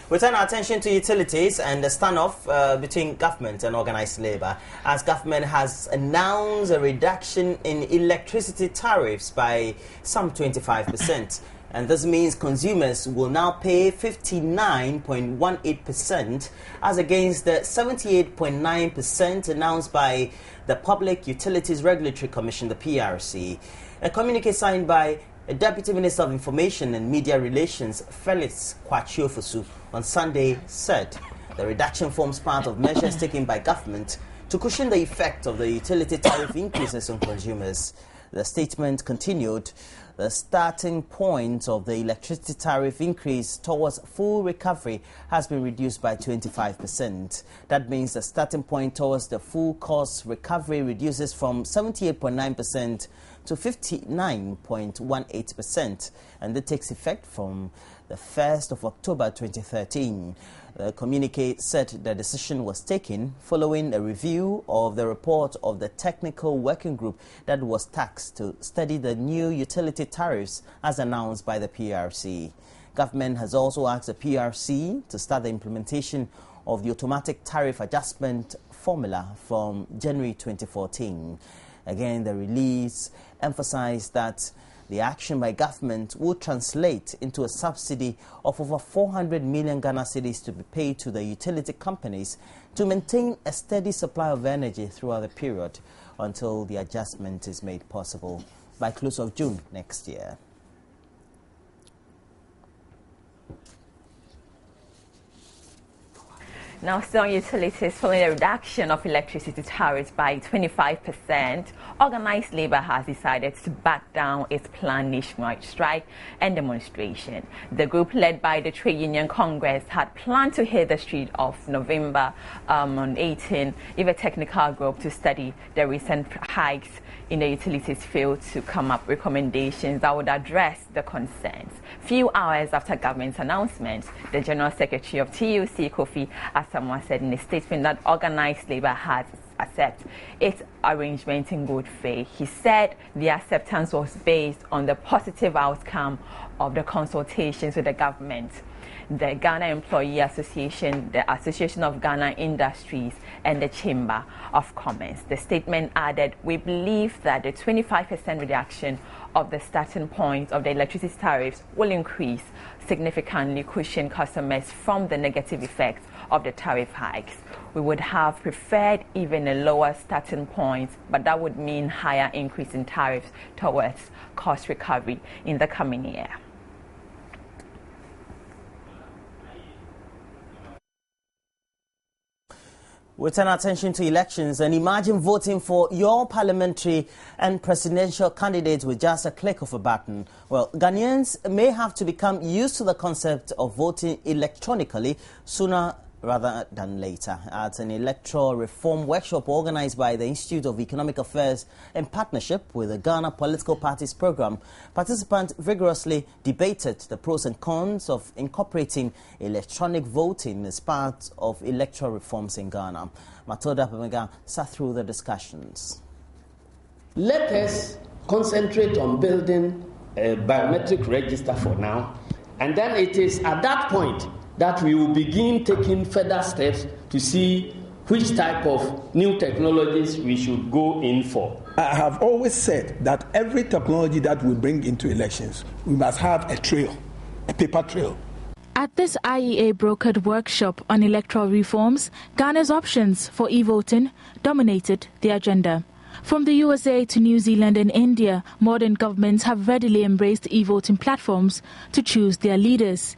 We turn our attention to utilities and the standoff between government and organised labour, as government has announced a reduction in electricity tariffs by some 25%. And this means consumers will now pay 59.18% as against the 78.9% announced by the Public Utilities Regulatory Commission, the PRC. A communique signed by Deputy Minister of Information and Media Relations, Felix Kwachiofosu, on Sunday said the reduction forms part of measures taken by government to cushion the effect of the utility tariff increases on consumers. The statement continued, the starting point of the electricity tariff increase towards full recovery has been reduced by 25%. That means the starting point towards the full cost recovery reduces from 78.9% to 59.18%, and that takes effect from the 1st of October 2013. The communique said the decision was taken following a review of the report of the technical working group that was tasked to study the new utility tariffs as announced by the PRC. Government has also asked the PRC to start the implementation of the automatic tariff adjustment formula from January 2014. Again, the release emphasized that the action by government will translate into a subsidy of over 400 million Ghana cedis to be paid to the utility companies to maintain a steady supply of energy throughout the period until the adjustment is made possible by close of June next year. Now, still on utilities, following a reduction of electricity tariffs by 25%, organised labour has decided to back down its planned nationwide strike and demonstration. The group, led by the Trade Union Congress, had planned to hit the street of November on 18 if a technical group to study the recent hikes in the utilities field to come up with recommendations that would address the concerns. Few hours after government's announcement, the General Secretary of TUC, Kofi Asamoah, said in a statement that organised labour has accepted its arrangement in good faith. He said the acceptance was based on the positive outcome of the consultations with the government, the Ghana Employee Association, the Association of Ghana Industries, and the Chamber of Commerce. The statement added, "We believe that the 25% reduction of the starting point of the electricity tariffs will increase significantly cushion customers from the negative effects of the tariff hikes. We would have preferred even a lower starting point, but that would mean higher increase in tariffs towards cost recovery in the coming year." We turn our attention to elections and imagine voting for your parliamentary and presidential candidates with just a click of a button. Well, Ghanaians may have to become used to the concept of voting electronically sooner rather than later. At an electoral reform workshop organized by the Institute of Economic Affairs in partnership with the Ghana Political Parties Program, participants vigorously debated the pros and cons of incorporating electronic voting as part of electoral reforms in Ghana. Matilda Pemega sat through the discussions. Let us concentrate on building a biometric register for now, and then it is at that point that we will begin taking further steps to see which type of new technologies we should go in for. I have always said that every technology that we bring into elections, we must have a trail, a paper trail. At this IEA-brokered workshop on electoral reforms, Ghana's options for e-voting dominated the agenda. From the USA to New Zealand and India, modern governments have readily embraced e-voting platforms to choose their leaders.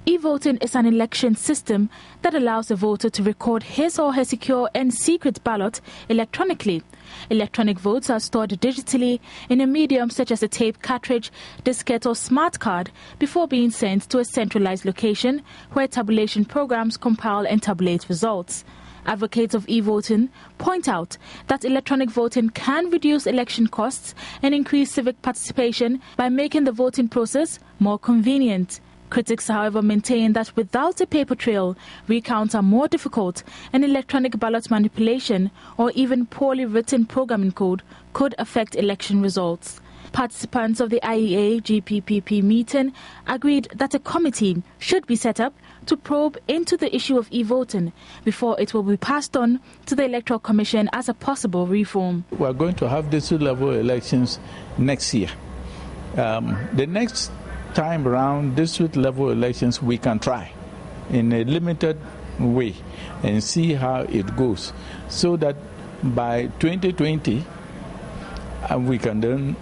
E-voting is an election system that allows a voter to record his or her secure and secret ballot electronically. Electronic votes are stored digitally in a medium such as a tape cartridge, diskette or smart card before being sent to a centralized location where tabulation programs compile and tabulate results. Advocates of e-voting point out that electronic voting can reduce election costs and increase civic participation by making the voting process more convenient. Critics, however, maintain that without a paper trail, recounts are more difficult and electronic ballot manipulation or even poorly written programming code could affect election results. Participants of the IEA GPPP meeting agreed that a committee should be set up to probe into the issue of e-voting before it will be passed on to the Electoral Commission as a possible reform. We are going to have district level elections next year. The next time around, district level elections we can try in a limited way and see how it goes, so that by 2020 we can then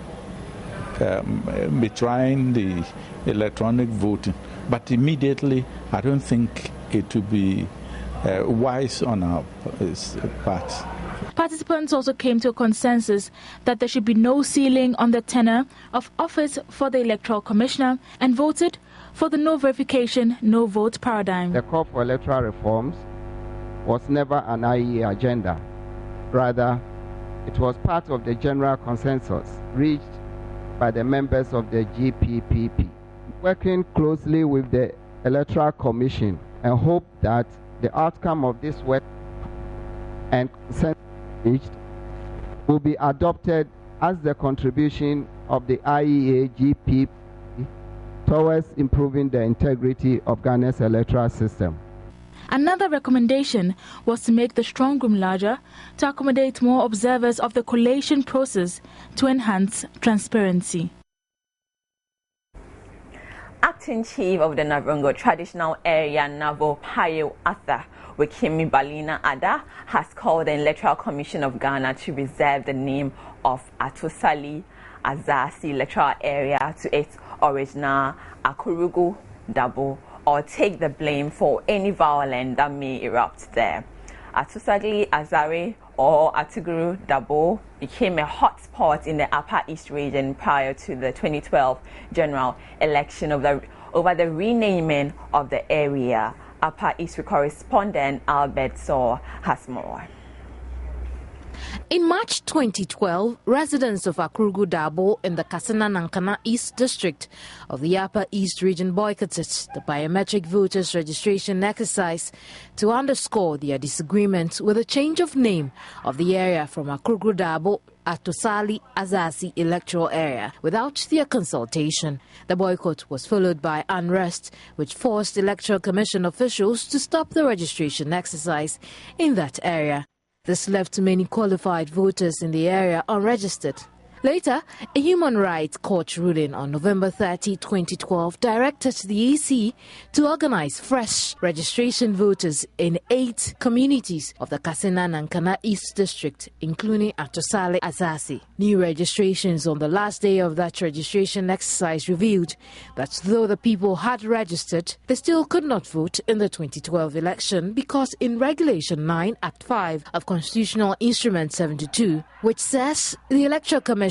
be trying the electronic voting. But immediately, I don't think it would be wise on our part. Participants also came to a consensus that there should be no ceiling on the tenure of office for the Electoral Commissioner and voted for the no verification, no vote paradigm. The call for electoral reforms was never an IEA agenda. Rather, it was part of the general consensus reached by the members of the GPPP. Working closely with the Electoral Commission and hope that the outcome of this work and consensus reached will be adopted as the contribution of the IEA GPPP towards improving the integrity of Ghana's electoral system. Another recommendation was to make the strong room larger to accommodate more observers of the collation process to enhance transparency. Acting Chief of the Navrongo Traditional Area, Navo Payo Arthur Wikimi Balina Ada, has called the Electoral Commission of Ghana to reserve the name of Atosali Azasi Electoral Area to its original Akurugu Dabo, or take the blame for any violence that may erupt there. Atosali Azare or Atuguru Dabo became a hot spot in the Upper East region prior to the 2012 general election over the renaming of the area. Upper East correspondent Albert Saw has more. In March 2012, residents of Akurugu Dabo in the Kasina Nankana East District of the Upper East region boycotted the biometric voters registration exercise to underscore their disagreement with the change of name of the area from Akurugu Dabo Atosali Azasi electoral area without their consultation. The boycott was followed by unrest, which forced Electoral Commission officials to stop the registration exercise in that area. This left many qualified voters in the area unregistered. Later, a human rights court ruling on November 30, 2012 directed the EC to organize fresh registration voters in 8 communities of the Kasina Nankana East District, including Atosali Azasi. New registrations on the last day of that registration exercise revealed that though the people had registered, they still could not vote in the 2012 election because in Regulation 9 Act 5 of Constitutional Instrument 72, which says the Electoral Commission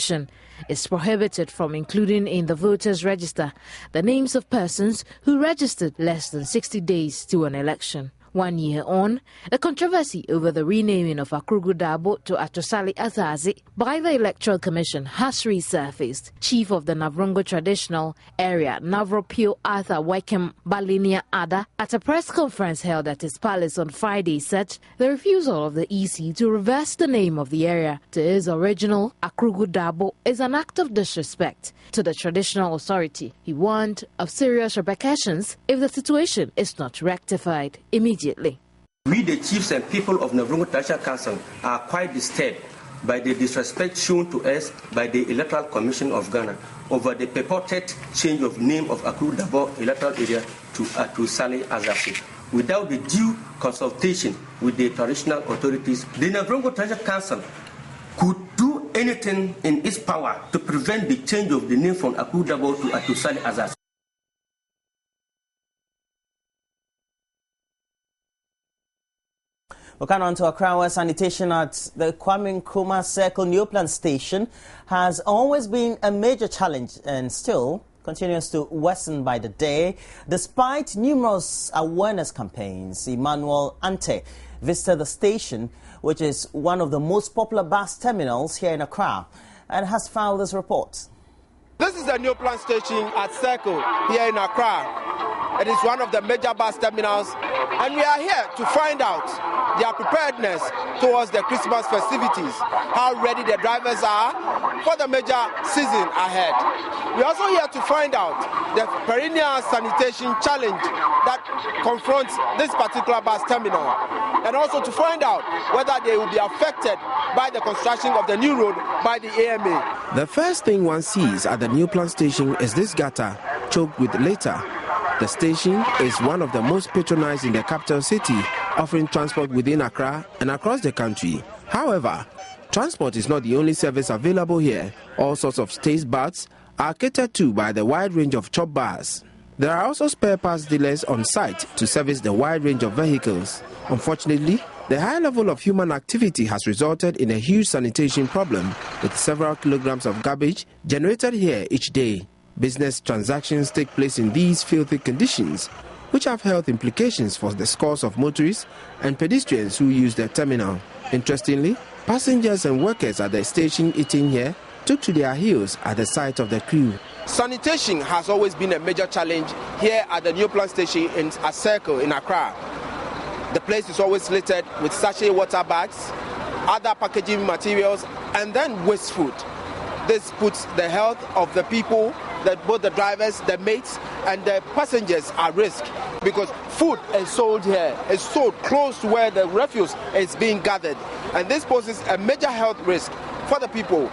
is prohibited from including in the voters' register the names of persons who registered less than 60 days to an election. 1 year on, the controversy over the renaming of Akurugu Dabo to Atosali Azasi by the Electoral Commission has resurfaced. Chief of the Navrongo Traditional Area, Navro Pio Arthur Wekem Balinia Ada, at a press conference held at his palace on Friday, said the refusal of the EC to reverse the name of the area to its original Akurugu Dabo is an act of disrespect to the traditional authority. He warned of serious repercussions if the situation is not rectified immediately. We, the chiefs and people of Navrongo Traditional Council, are quite disturbed by the disrespect shown to us by the Electoral Commission of Ghana over the purported change of name of Akurugu Dabo electoral area to Atosali Azasi. Without the due consultation with the traditional authorities, the Navrongo Traditional Council could do anything in its power to prevent the change of the name from Akurugu Dabo to Atosali Azasi. We come on to Accra, where sanitation at the Kwame Nkrumah Circle Neoplan Station has always been a major challenge and still continues to worsen by the day. Despite numerous awareness campaigns, Emmanuel Ante visited the station, which is one of the most popular bus terminals here in Accra, and has filed this report. This is the Neoplan Station at Circle here in Accra. It is one of the major bus terminals, and we are here to find out their preparedness towards the Christmas festivities, how ready the drivers are, for the major season ahead. We're also here to find out the perennial sanitation challenge that confronts this particular bus terminal, and also to find out whether they will be affected by the construction of the new road by the AMA. The first thing one sees at the new plant station is this gutter choked with litter. The station is one of the most patronized in the capital city, offering transport within Accra and across the country. However, transport is not the only service available here. All sorts of taste buds are catered to by the wide range of chop bars. There are also spare parts dealers on site to service the wide range of vehicles. Unfortunately, the high level of human activity has resulted in a huge sanitation problem, with several kilograms of garbage generated here each day. Business transactions take place in these filthy conditions, which have health implications for the scores of motorists and pedestrians who use the terminal. Interestingly, passengers and workers at the station eating here took to their heels at the sight of the crew. Sanitation has always been a major challenge here at the new plant station in a circle in Accra. The place is always littered with sachet water bags, other packaging materials, and then waste food. This puts the health of the people, both the drivers, the mates, and the passengers at risk, because food is sold here, is sold close to where the refuse is being gathered, and this poses a major health risk for the people,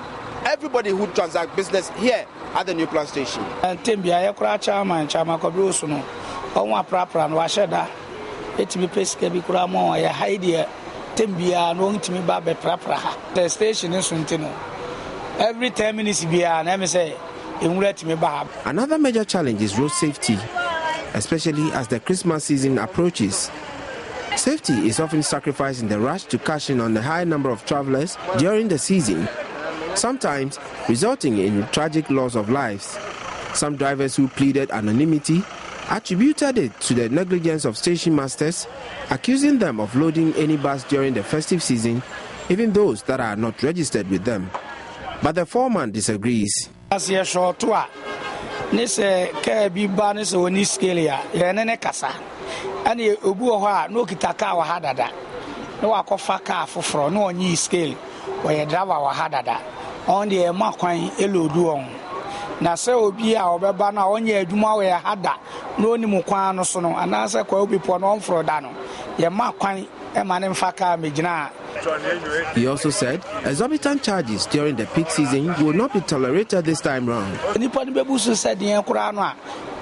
everybody who transact business here at the new plant station. The station is every 10 minutes, another major challenge is road safety, especially as the Christmas season approaches. Safety is often sacrificed in the rush to cash in on the high number of travelers during the season, sometimes resulting in tragic loss of lives. Some drivers who pleaded anonymity attributed it to the negligence of station masters, accusing them of loading any bus during the festive season, even those that are not registered with them. But the foreman disagrees. As you short to this be banis or niscalia, Yanene Casa, and you ubuha no kitaka hadada, no akofaka for no knee scale, where a driver hadada, on the Maquine elu duong. Na so be our babana on ye duma where hada, no nimuquano sono, and answer quo be ponon for dano, ye Maquine, a man in Faka Mijna. He also said exorbitant charges during the peak season will not be tolerated this time round. Nippon Bebusu said the Kurana,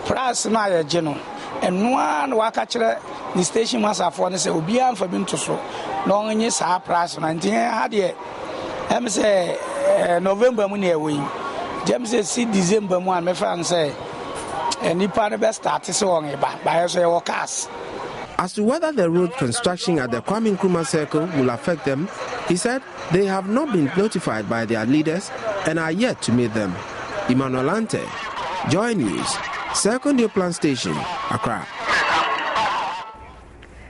Pras Naya Geno, and one Wakachre, the station master for the Obian for him to show. Long in yes, our price 19 had yet. I'm say November money wing. James see December 1, my friend say, and Nippon best started so on about by us or cast. As to whether the road construction at the Kwame Nkrumah Circle will affect them, he said they have not been notified by their leaders and are yet to meet them. Emmanuel Ante, Joy News, Circle New Plant Station, Accra.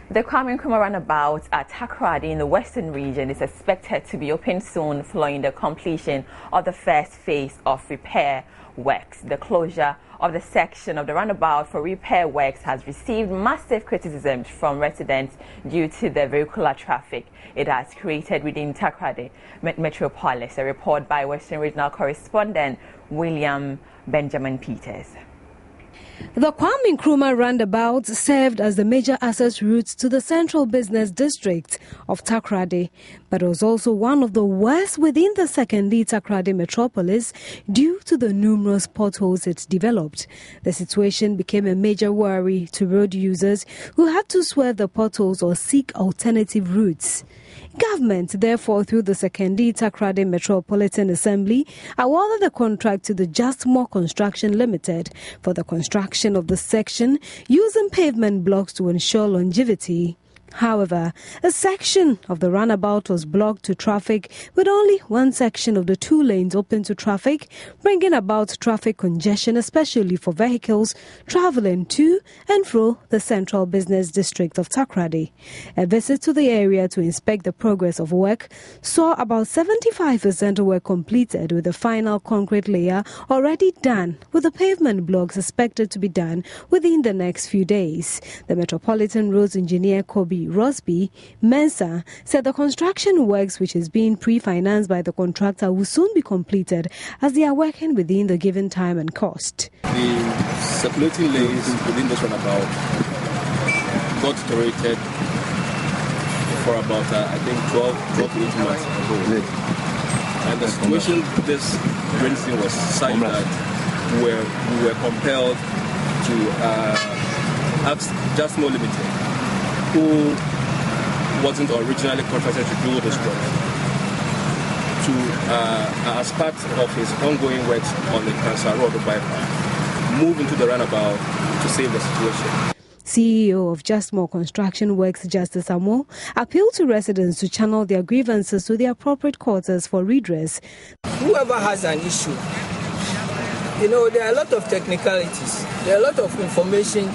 The Kwame Nkrumah runabout at Takoradi in the western region is expected to be open soon following the completion of the first phase of repair works. The closure of the section of the runabout for repair works has received massive criticism from residents due to the vehicular traffic it has created within Takoradi Metropolis. A report by Western Regional correspondent William Benjamin Peters. The Kwame Nkrumah roundabout served as the major access route to the central business district of Takoradi, but was also one of the worst within the secondary Takoradi metropolis due to the numerous potholes it developed. The situation became a major worry to road users who had to swerve the potholes or seek alternative routes. Government, therefore, through the secondary Takoradi Metropolitan Assembly, awarded the contract to the Just More Construction Limited for the construction of the section using pavement blocks to ensure longevity. However, a section of the runabout was blocked to traffic with only one section of the 2 lanes open to traffic, bringing about traffic congestion, especially for vehicles traveling to and through the central business district of Takoradi. A visit to the area to inspect the progress of work saw about 75% of work completed, with the final concrete layer already done, with the pavement blocks expected to be done within the next few days. The Metropolitan Roads Engineer Kobe Secretary Rosby Mensah said the construction works, which is being pre-financed by the contractor, will soon be completed as they are working within the given time and cost. The circulating lanes within this runabout got deteriorated for about, I think, 12 to 18 months ago. And the situation this rain season was such that we were compelled to ask Just More Limited, who wasn't originally contracted to do this work, to, as part of his ongoing works on the Cancer Road bypass, move into the runabout to save the situation. CEO of Just More Construction Works, Justice Amo, appealed to residents to channel their grievances to the appropriate quarters for redress. Whoever has an issue, there are a lot of technicalities, there are a lot of information.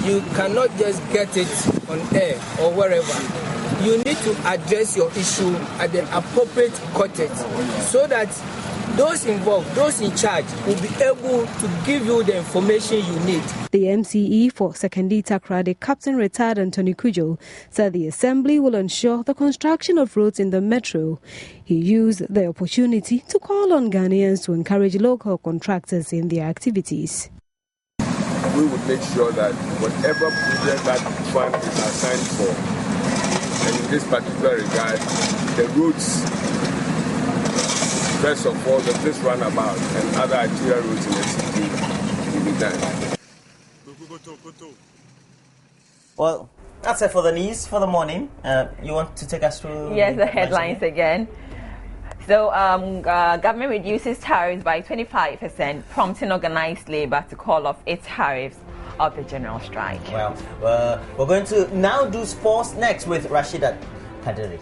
You cannot just get it on air or wherever. You need to address your issue at the appropriate quarters so that those involved, those in charge, will be able to give you the information you need. The MCE for Sekondi Takoradi, Captain Retired Anthony Kujo, said the Assembly will ensure the construction of roads in the metro. He used the opportunity to call on Ghanaians to encourage local contractors in their activities. We would make sure that whatever project that fund is assigned for, and in this particular regard, the roads, first of all, this runabout and other arterial roads in the city will be done. Well, that's it for the news for the morning. You want to take us through? Yes, the headlines again. So, government reduces tariffs by 25%, prompting organized labor to call off its tariffs of the general strike. Well, we're going to now do sports next with Rashida Kadiri.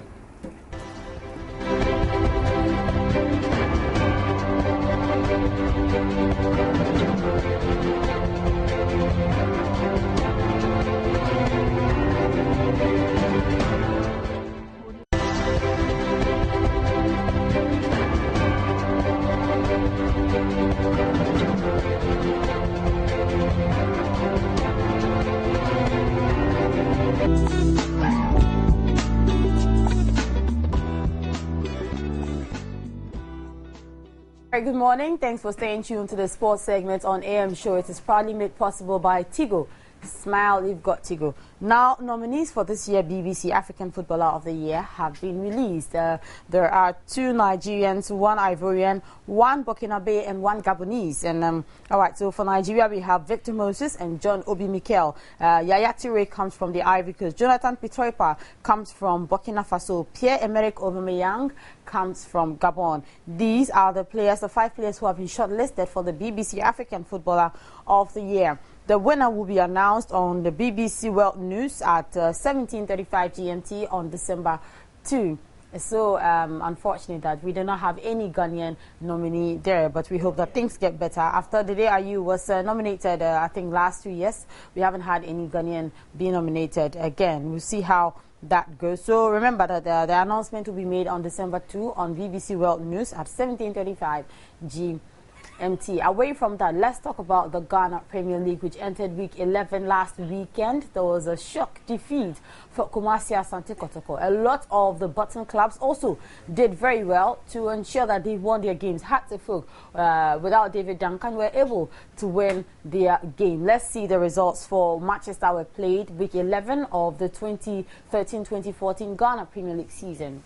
Good morning. Thanks for staying tuned to the sports segment on AM Show. It is proudly made possible by Tigo. Smile, you've got Tigo. Now, nominees for this year BBC African Footballer of the Year have been released. There are 2 Nigerians, 1 Ivorian, 1 Burkinabe, and 1 Gabonese. And all right, so for Nigeria, we have Victor Moses and John Obi Mikel. Yaya Toure comes from the Ivory Coast. Jonathan Pitroipa comes from Burkina Faso. Pierre-Emerick Aubameyang comes from Gabon. These are the 5 players who have been shortlisted for the BBC African Footballer of the Year. The winner will be announced on the BBC World News at 17:35 GMT on December 2. So unfortunate that we do not have any Ghanaian nominee there, but we hope that things get better. After the day Ayew was nominated, I think last 2 years, we haven't had any Ghanaian be nominated again. We'll see how that goes. So remember that the announcement will be made on December 2 on BBC World News at 17:35 GMT. Away from that, let's talk about the Ghana Premier League, which entered week 11 last weekend. There was a shock defeat for Kumasi Asante Kotoko. A lot of the bottom clubs also did very well to ensure that they won their games. Hartlepool, without David Duncan, were able to win their game. Let's see the results for matches that were played week 11 of the 2013-2014 Ghana Premier League season.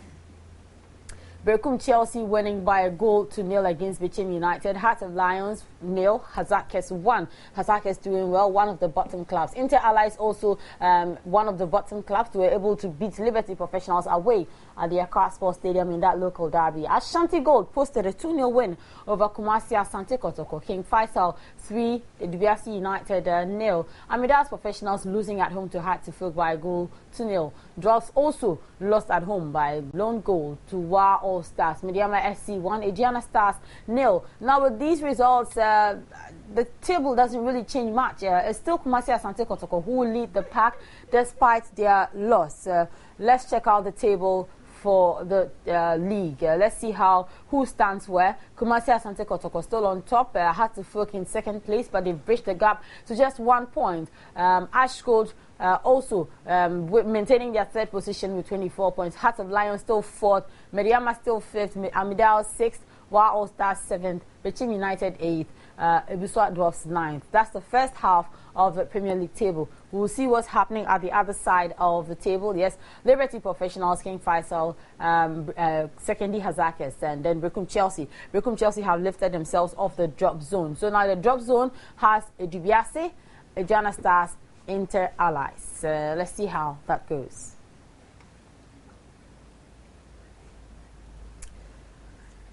Berkum Chelsea winning by 1-0 against Bichim United. Heart of Lions 0, Hazakes 1. Hazakes doing well, one of the bottom clubs. Inter Allies also one of the bottom clubs, were able to beat Liberty Professionals away at the Accra Sports Stadium in that local derby. Ashanti Gold posted a 2-0 win over Kumasi Asante Kotoko. King Faisal 3, Dubiasi United 0. Amidas Professionals losing at home to Hartlepool by 2-0. Drugs also lost at home by lone goal to Wa All Stars. Mediama SC 1, Adriana Stars 0. Now with these results, the table doesn't really change much. It's still Kumasi Asante Kotoko who will lead the pack despite their loss. Let's check out the table for the league. Let's see who stands where. Kumasi Asante Kotoko still on top. Hartlepool in second place, but they've bridged the gap to just 1 point. Ashcold also maintaining their third position with 24 points. Hearts of Lions still fourth. Mediama still fifth. Amidal sixth. While All Stars 7th, Bechim United 8th, Ebuswa Dwarfs 9th. That's the first half of the Premier League table. We'll see what's happening at the other side of the table. Yes, Liberty Professionals, King Faisal, Sekendi Hazakis, and then Brekum Chelsea. Brekum Chelsea have lifted themselves off the drop zone. So now the drop zone has Edubiase, Ejana Stars, Inter Allies. Let's see how that goes.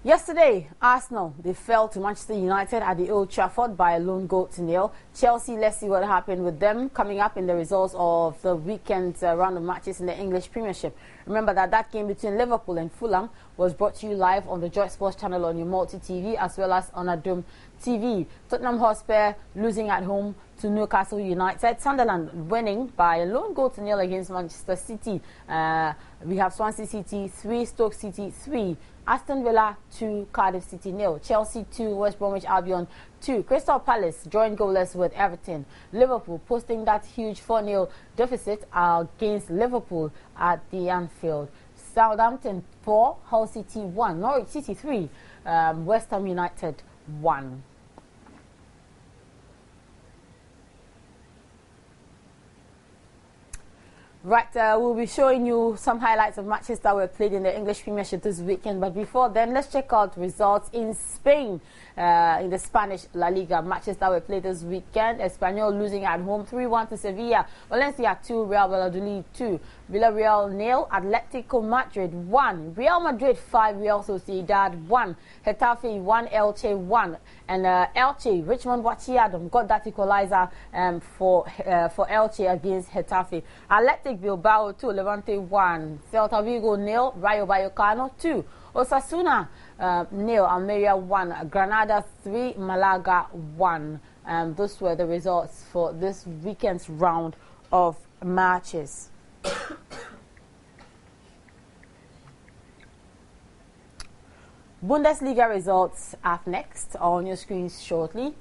Yesterday, Arsenal, they fell to Manchester United at the Old Trafford by a lone goal to nil. Chelsea, let's see what happened with them coming up in the results of the weekend round of matches in the English Premiership. Remember that game between Liverpool and Fulham was brought to you live on the Joy Sports channel on your multi-TV as well as on Adom TV. Tottenham Hotspur losing at home to Newcastle United. Sunderland winning by a lone goal to nil against Manchester City. We have Swansea City 3, Stoke City 3. Aston Villa 2, Cardiff City 0. Chelsea 2, West Bromwich Albion 2. Crystal Palace joined goalless with Everton. Liverpool posting that huge 4-0 deficit against Liverpool at the Anfield. Southampton 4, Hull City 1. Norwich City 3, West Ham United 1. Right, we'll be showing you some highlights of matches that were played in the English Premiership this weekend. But before then, let's check out results in Spain, in the Spanish La Liga. Matches that were played this weekend. Espanyol losing at home 3-1 to Sevilla. Valencia 2, Real Valladolid 2. Villarreal 0, Atletico Madrid 1. Real Madrid 5, Real Sociedad 1. Getafe 1, Elche 1. And Elche, Richmond Wachiadom got that equalizer for Elche against Getafe. Athletic Bilbao 2, Levante 1. Celta Vigo 0, Rayo Vallecano 2. Osasuna 0, Almeria 1. Granada 3, Malaga 1. Those were the results for this weekend's round of matches. Bundesliga results up next on your screens shortly.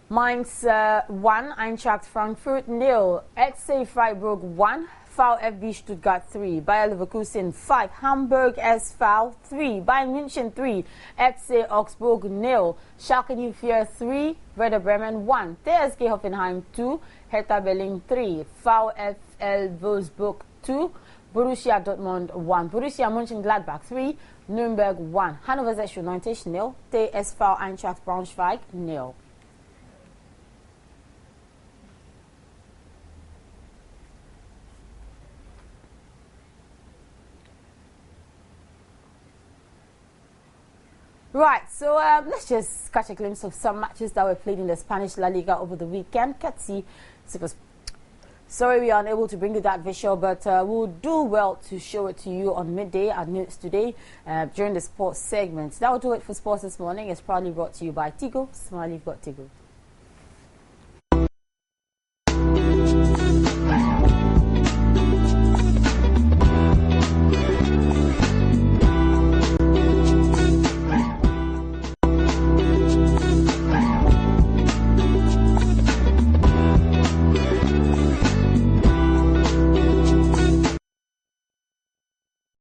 Mainz 1, Eintracht Frankfurt 0, FC Freiburg 1, VfB Stuttgart 3, Bayer Leverkusen 5, Hamburg SV 3, Bayern München 3, FC Augsburg 0, Schalke 04 3, Werder Bremen 1, TSG Hoffenheim 2, Hertha Berlin 3, VfL Wolfsburg 2, Borussia Dortmund 1, Borussia Mönchengladbach 3, Nürnberg 1, Hannover 96 0, TSV Eintracht Braunschweig 0. Right, so let's just catch a glimpse of some matches that were played in the Spanish La Liga over the weekend. Sorry we are unable to bring you that visual, but we'll do well to show it to you on midday at News Today during the sports segment. That will do it for sports this morning. It's proudly brought to you by Tigo. Smile, you've got Tigo.